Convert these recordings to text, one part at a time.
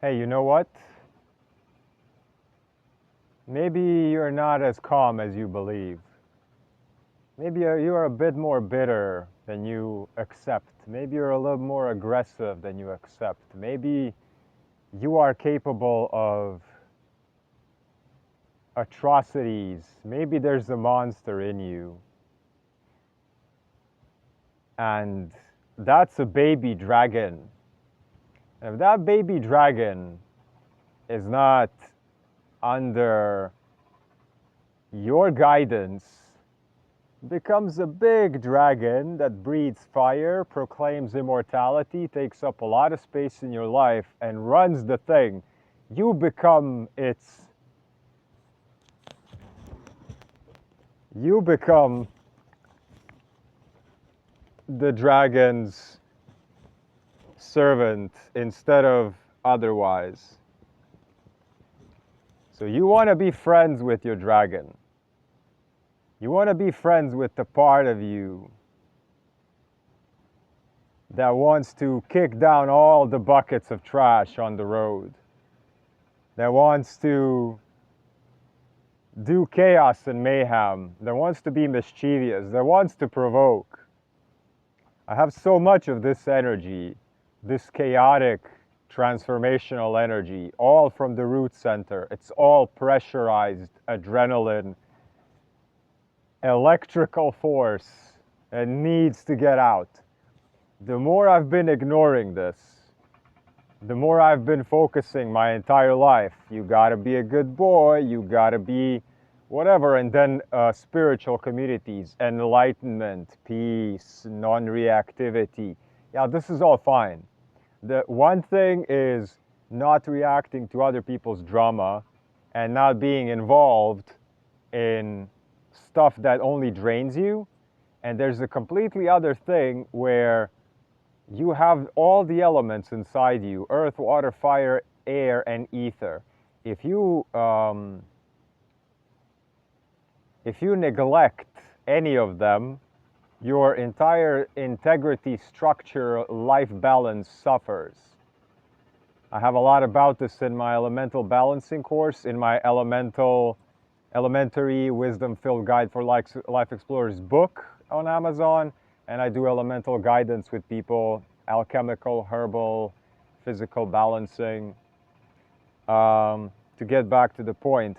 Hey, you know what? Maybe you're not as calm as you believe. Maybe you're a bit more bitter than you accept. Maybe you're a little more aggressive than you accept. Maybe you are capable of atrocities. Maybe there's a monster in you. And that's a baby dragon. And if that baby dragon is not under your guidance, becomes a big dragon that breathes fire, proclaims immortality, takes up a lot of space in your life, and runs the thing. You become its. You become the dragon's servant instead of otherwise. So you want to be friends with your dragon. You want to be friends with the part of you that wants to kick down all the buckets of trash on the road, that wants to do chaos and mayhem, that wants to be mischievous, that wants to provoke. I have so much of this energy, this chaotic transformational energy, all from the root center. It's all pressurized adrenaline, electrical force, and needs to get out. The more I've been ignoring this, the more I've been focusing my entire life. You gotta be a good boy, you gotta be whatever, and then spiritual communities, enlightenment, peace, non-reactivity. Yeah, this is all fine. The one thing is not reacting to other people's drama and not being involved in stuff that only drains you. And there's a completely other thing where you have all the elements inside you: earth, water, fire, air, and ether. If you neglect any of them, your entire integrity, structure, life balance suffers. I have a lot about this in my elemental balancing course, in my elementary wisdom-filled guide for life explorers book on Amazon, and I do elemental guidance with people, alchemical, herbal, physical balancing, to get back to the point.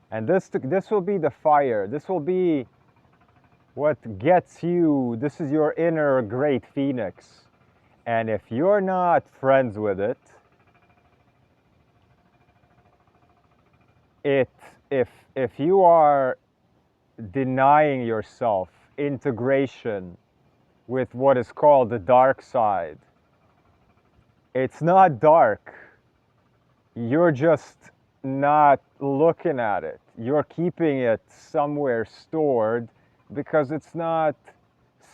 And this will be the fire. This will be what gets you. This is your inner great phoenix. And if you're not friends with it, if you are denying yourself integration with what is called the dark side, it's not dark. You're just not looking at it. You're keeping it somewhere stored because it's not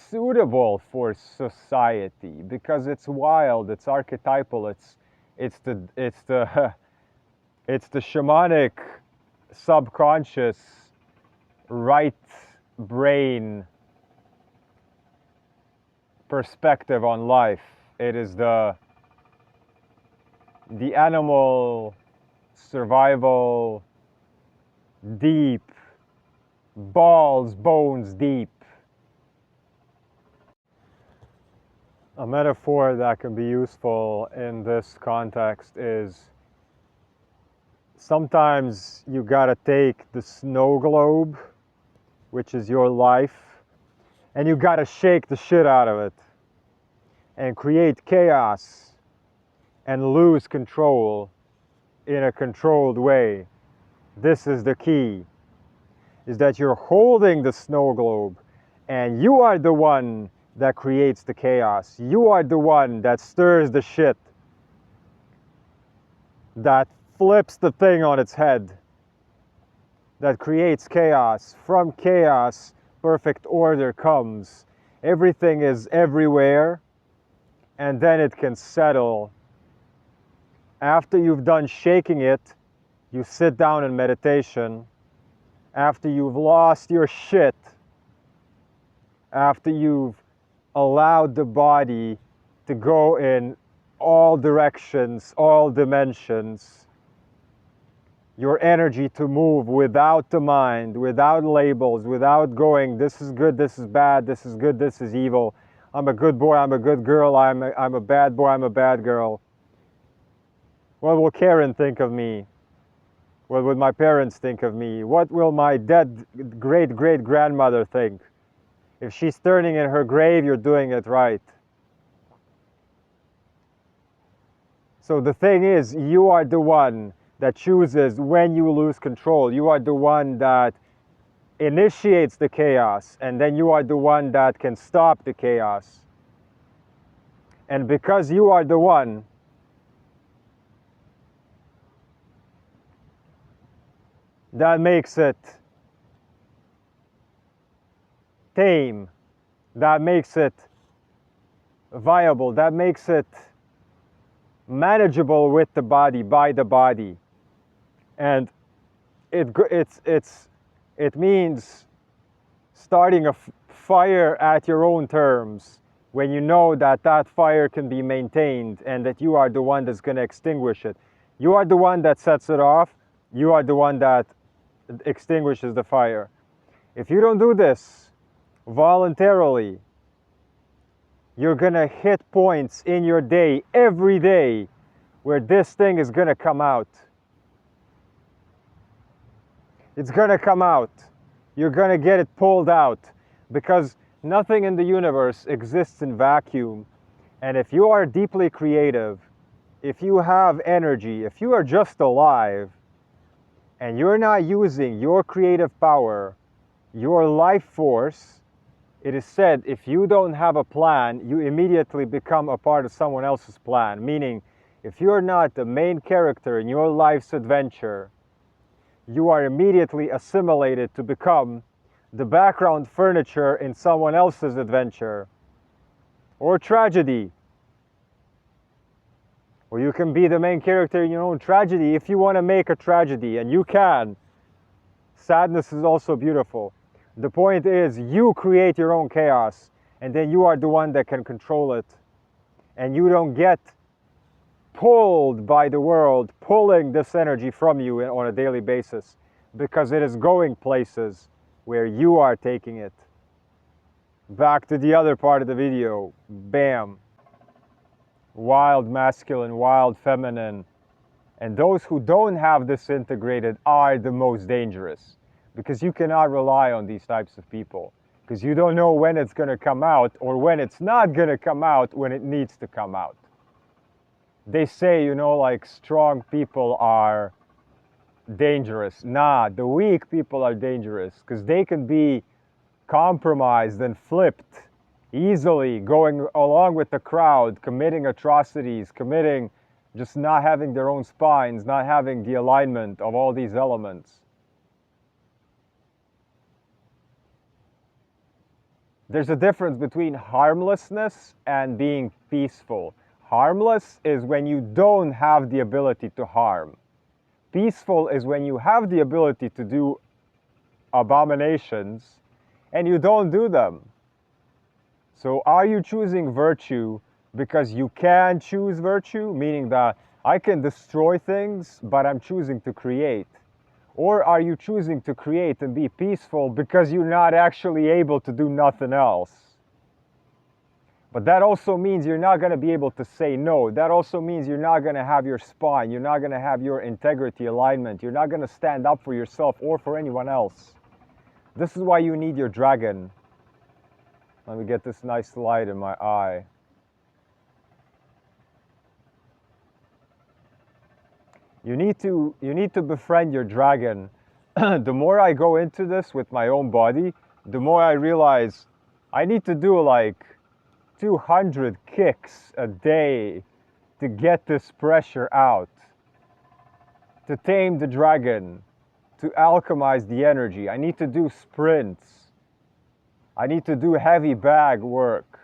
suitable for society, because it's wild, it's archetypal, it's the it's the shamanic subconscious right brain perspective on life. It is the animal survival deep, balls, bones deep. A metaphor that can be useful in this context is sometimes you gotta take the snow globe, which is your life, and you gotta shake the shit out of it and create chaos and lose control in a controlled way. This is the key, is that you're holding the snow globe and you are the one that creates the chaos. You are the one that stirs the shit, that flips the thing on its head, that creates chaos. From chaos, perfect order comes. Everything is everywhere, and then it can settle. After you've done shaking it, you sit down in meditation. After you've lost your shit, after you've allowed the body to go in all directions, all dimensions, your energy to move without the mind, without labels, without going, this is good, this is bad, this is good, this is evil. I'm a good boy, I'm a good girl, I'm a bad boy, I'm a bad girl. What will Karen think of me? What would my parents think of me? What will my dead great-great-grandmother think? If she's turning in her grave, you're doing it right. So the thing is, you are the one that chooses when you lose control. You are the one that initiates the chaos, and then you are the one that can stop the chaos. And because you are the one, that makes it tame, that makes it viable, that makes it manageable with the body, by the body. And it means starting a fire at your own terms, when you know that that fire can be maintained and that you are the one that's going to extinguish it. You are the one that sets it off. You are the one that extinguishes the fire. If you don't do this voluntarily, you're going to hit points in your day, every day, where this thing is going to come out. It's going to come out. You're going to get it pulled out, because nothing in the universe exists in vacuum. And if you are deeply creative, if you have energy, if you are just alive, and you're not using your creative power, your life force, it is said, if you don't have a plan, you immediately become a part of someone else's plan. Meaning, if you're not the main character in your life's adventure, you are immediately assimilated to become the background furniture in someone else's adventure or tragedy. Or you can be the main character in your own tragedy if you want to make a tragedy, and you can. Sadness is also beautiful. The point is, you create your own chaos, and then you are the one that can control it. And you don't get pulled by the world, pulling this energy from you on a daily basis, because it is going places where you are taking it. Back to the other part of the video. Bam. Wild masculine, wild feminine. And those who don't have this integrated are the most dangerous, because you cannot rely on these types of people, because you don't know when it's going to come out, or when it's not going to come out when it needs to come out. They say, you know, like, strong people are dangerous. Nah, the weak people are dangerous, because they can be compromised and flipped easily, going along with the crowd, committing atrocities, just not having their own spines, not having the alignment of all these elements. There's a difference between harmlessness and being peaceful. Harmless is when you don't have the ability to harm. Peaceful is when you have the ability to do abominations and you don't do them. So are you choosing virtue because you can choose virtue, meaning that I can destroy things, but I'm choosing to create? Or are you choosing to create and be peaceful because you're not actually able to do nothing else? But that also means you're not going to be able to say no. That also means you're not going to have your spine. You're not going to have your integrity, alignment. You're not going to stand up for yourself or for anyone else. This is why you need your dragon. Let me get this nice light in my eye. You need to befriend your dragon. The more I go into this with my own body, the more I realize I need to do like 200 kicks a day to get this pressure out, to tame the dragon, to alchemize the energy. I need to do sprints. I need to do heavy bag work.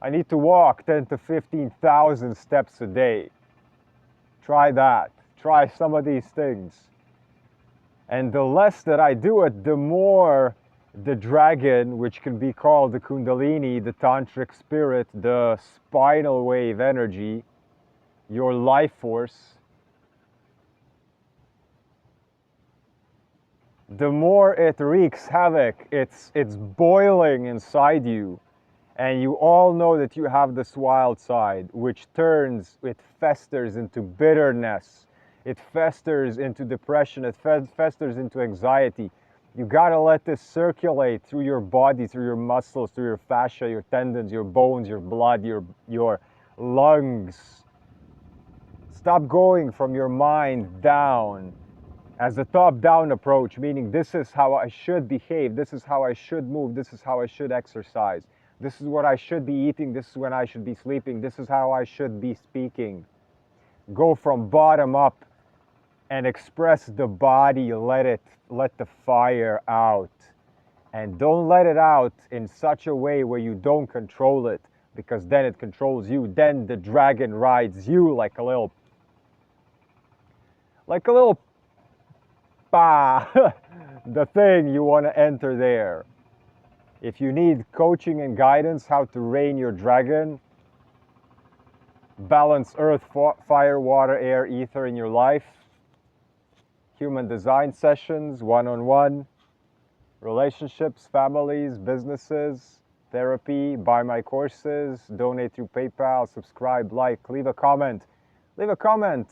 I need to walk 10 to 15,000 steps a day. Try that. Try some of these things. And the less that I do it, the more the dragon, which can be called the Kundalini, the tantric spirit, the spinal wave energy, your life force, the more it wreaks havoc. It's boiling inside you. And you all know that you have this wild side, which it festers into bitterness. It festers into depression. It festers into anxiety. You gotta let this circulate through your body, through your muscles, through your fascia, your tendons, your bones, your blood, your lungs. Stop going from your mind down as a top-down approach, meaning this is how I should behave, this is how I should move, this is how I should exercise, this is what I should be eating, this is when I should be sleeping, this is how I should be speaking. Go from bottom up and express the body, let the fire out. And don't let it out in such a way where you don't control it, because then it controls you. Then the dragon rides you like a little the thing you want to enter there. If you need coaching and guidance how to rein your dragon, balance earth, fire, water, air, ether in your life, human design sessions, one-on-one, relationships, families, businesses, therapy, buy my courses, donate through PayPal, subscribe, like, leave a comment. Leave a comment.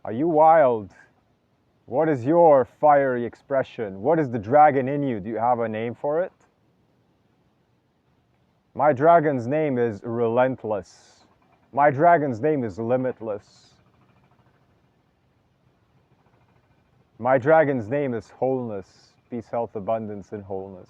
Are you wild? What is your fiery expression? What is the dragon in you? Do you have a name for it? My dragon's name is relentless. My dragon's name is limitless. My dragon's name is wholeness, peace, health, abundance, and wholeness.